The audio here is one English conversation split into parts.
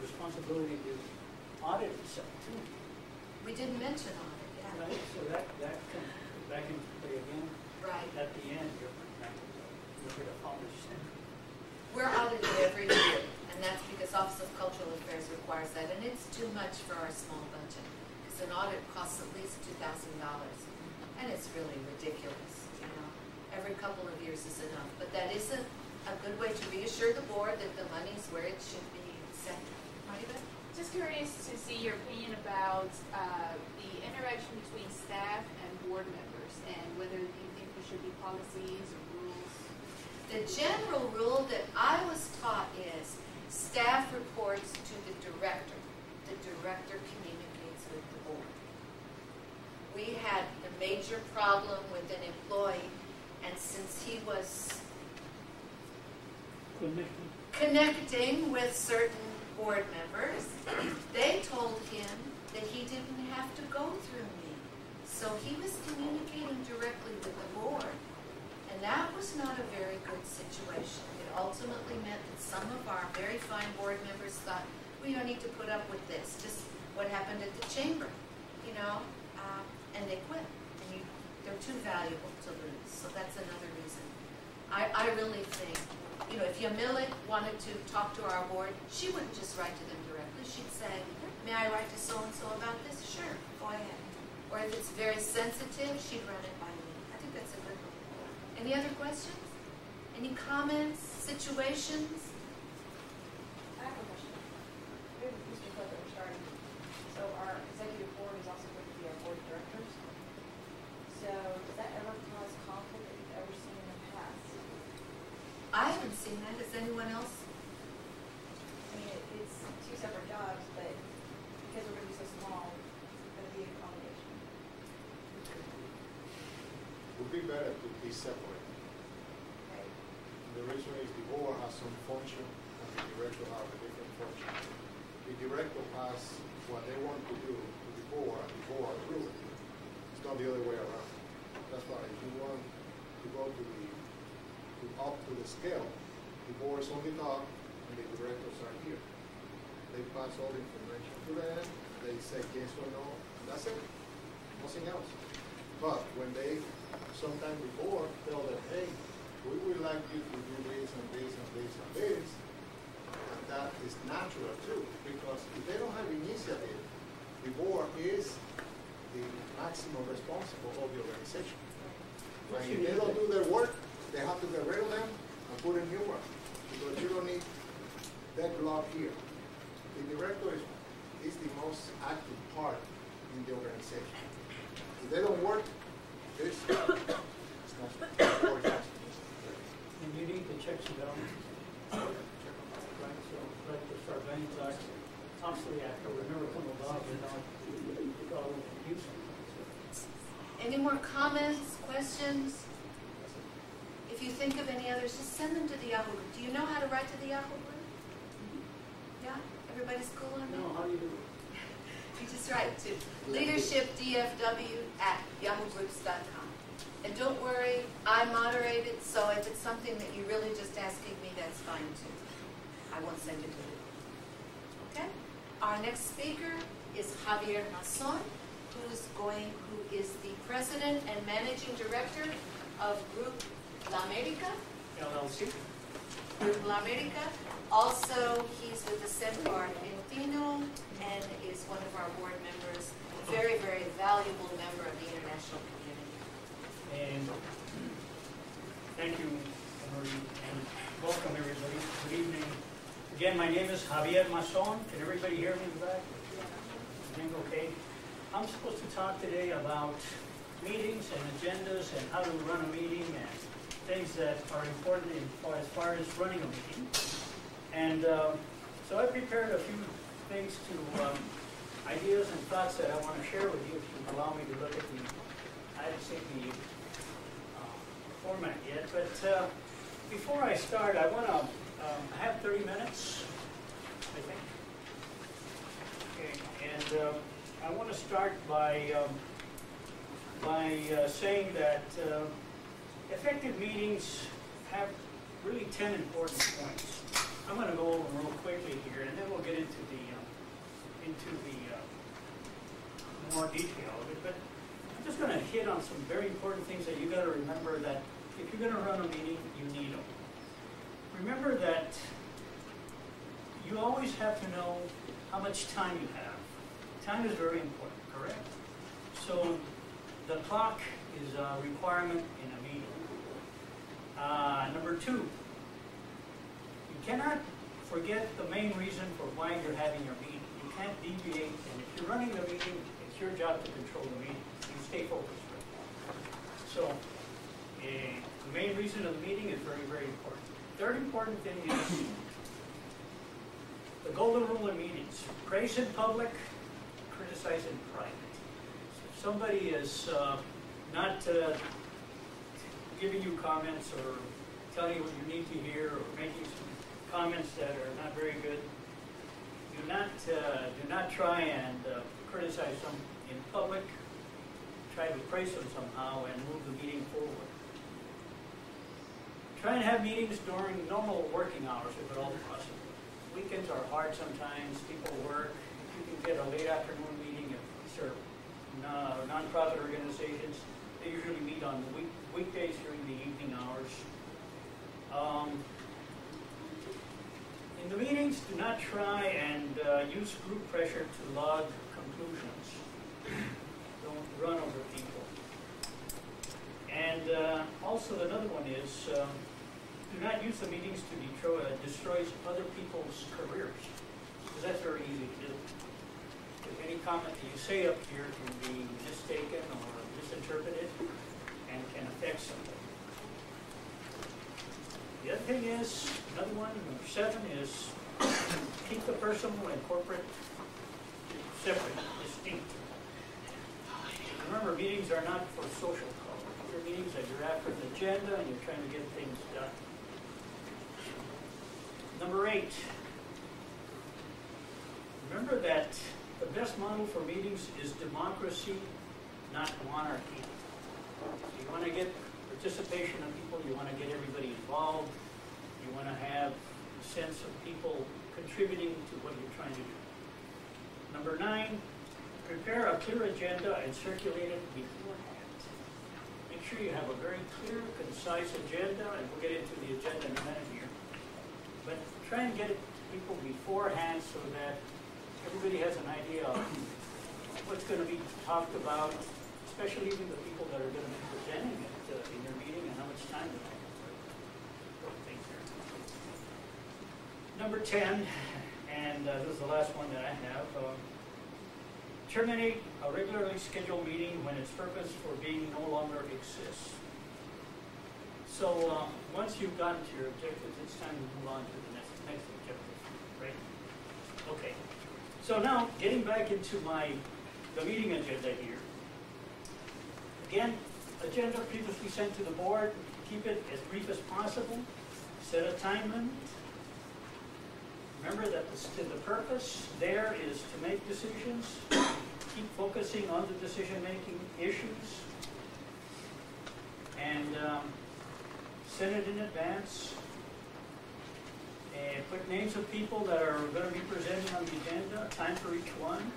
responsibility to audit itself too. We didn't mention audit, yeah. Right, so that can come back into play again. Right. At the end, you're going to polish. We're audited every year, and that's because Office of Cultural Affairs requires that, and it's too much for our small budget. Because an audit costs at least $2,000, and it's really ridiculous, you know. Every couple of years is enough, but that is a good way to reassure the board that the money's where it should be sent. Maribel? Just curious to see your opinion about the interaction between staff and board members, and whether you think there should be policies or rules. The general rule that I was taught is staff reports to the director. The director communicates with the board. We had a major problem with an employee, and since he was connecting with certain board members, they told him that he didn't have to go through me. So he was communicating directly with the board, and that was not a very good situation. It ultimately meant that some of our very fine board members thought, we don't need to put up with this, just what happened at the chamber, you know, and they quit. And they're too valuable to lose, so that's another reason. I really think, you know, if Yamilet wanted to talk to our board, she wouldn't just write to them directly. She'd say, may I write to so-and-so about this? Sure, go ahead. Or if it's very sensitive, she'd run it by me. I think that's a good one. Any other questions? Any comments, situations? I have a question. Maybe Mr. Cliff that we're starting. So our executive board is also going to be our board of directors. So does that ever cause conflict that you've ever seen in the past? I haven't seen that. Has anyone else? I mean, it's two separate jobs, but because we're going to be so small, it's going to be a combination. It would be better to be separate. Okay. The reason is the board has some function and the director has a different function. The director has what they want to do to the board and the board approves it. It's not the other way around. That's why if you want to go to up to the scale, the board is on the top and the directors are here. They pass all the information to them, they say yes or no, and that's it. Nothing else. But when they, sometimes the board tell them, hey, we would like you to do this and this and this and this, and that is natural too, because if they don't have initiative, the board is the maximum responsible of the organization. And if they don't do their work, they have to get rid of them and put in new one, because you don't need that block here. The director is the most active part in the organization. If they don't work, it's not organized. And you need the checks and balances. Right, so like the Sarbanes Act, obviously after would never come about without use. Any more comments, questions? If you think of any others, just send them to the Yahoo group. Do you know how to write to the Yahoo group? Yeah? Everybody's cool on that? No, how do you do it? You just write to leadershipdfw@yahoogroups.com. And don't worry, I moderate it, so if it's something that you're really just asking me, that's fine too. I won't send it to you. Okay? Our next speaker is Javier Mazon, who is the president and managing director of Group La America. LLC. Group La America. Also, he's with the Centro Argentino and is one of our board members, a very, very valuable member of the international community. And thank you, Marie, and welcome everybody. Good evening. Again, my name is Javier Mazon. Can everybody hear me in the back? Okay. I'm supposed to talk today about meetings and agendas and how to run a meeting and things that are important as far as running a meeting. And so I prepared a few things ideas and thoughts that I want to share with you if you allow me to look at I haven't seen the format yet, but before I start, I want to, I have 30 minutes, I think. Okay, and I want to start by saying that effective meetings have really 10 important points. I'm going to go over them real quickly here, and then we'll get into the more detail of it. But I'm just going to hit on some very important things that you got to remember, that if you're going to run a meeting, you need them. Remember that you always have to know how much time you have. Time is very important, correct? So the clock is a requirement in a meeting. Number two, you cannot forget the main reason for why you're having your meeting. You can't deviate, and if you're running the meeting, it's your job to control the meeting. You stay focused. So the main reason of the meeting is very, very important. Third important thing is the golden rule in meetings: praise in public, criticize in private. So if somebody is not giving you comments or telling you what you need to hear, or making some comments that are not very good, do not try and criticize them in public. Try to praise them somehow and move the meeting forward. Try and have meetings during normal working hours if at all possible. Weekends are hard sometimes. People work. If you can get a late afternoon meeting, if these are nonprofit organizations, they usually meet on the weekdays during the evening hours. In the meetings, do not try and use group pressure to log conclusions. Don't run over people. And also another one is, do not use the meetings to destroy other people's careers, because that's very easy to do. If any comment that you say up here can be mistaken or misinterpreted and can affect somebody. The other thing is, another one, number 7, is keep the personal and corporate separate, distinct. Remember, meetings are not for social calls. These are meetings that you're after an agenda and you're trying to get things done. Number 8, remember that the best model for meetings is democracy, not monarchy. You want to get participation of people, you want to get everybody involved, you want to have a sense of people contributing to what you're trying to do. Number 9, prepare a clear agenda and circulate it beforehand. Make sure you have a very clear, concise agenda, and we'll get into the agenda in a minute here. But try and get it to people beforehand so that everybody has an idea of what's going to be talked about, especially even the people that are going to be presenting it in your meeting, and how much time they have. Important things here. Number 10, and this is the last one that I have. Terminate a regularly scheduled meeting when its purpose for being no longer exists. So once you've gotten to your objectives, it's time to move on to the next objective, right? Okay. So now, getting back into the meeting agenda here. Again, agenda previously sent to the board. Keep it as brief as possible. Set a time limit. Remember that the purpose there is to make decisions. Keep focusing on the decision-making issues. And send it in advance. And put names of people that are going to be presented on the agenda, time for each one.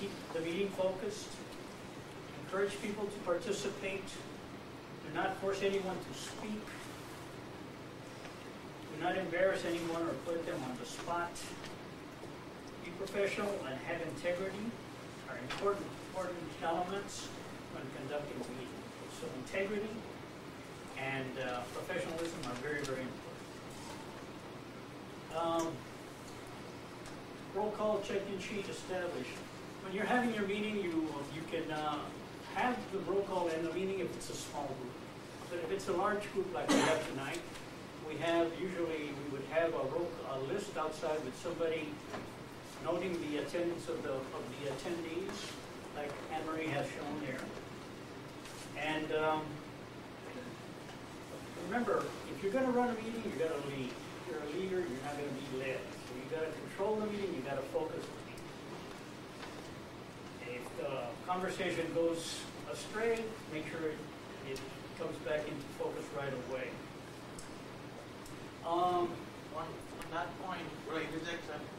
Keep the meeting focused. Encourage people to participate. Do not force anyone to speak. Do not embarrass anyone or put them on the spot. Be professional and have integrity are important elements when conducting a meeting. So integrity and professionalism are very, very important. Roll call check-in sheet established. When you're having your meeting, you can have the roll call in the meeting if it's a small group. But if it's a large group like we have tonight, we would have a list outside with somebody noting the attendance of the attendees, like Anne-Marie has shown there. And remember, if you're going to run a meeting, you've got to lead. If you're a leader, you're not going to be led. So you've got to control the meeting, you've got to focus the meeting. If the conversation goes astray, make sure it comes back into focus right away. on that point, will I interject something?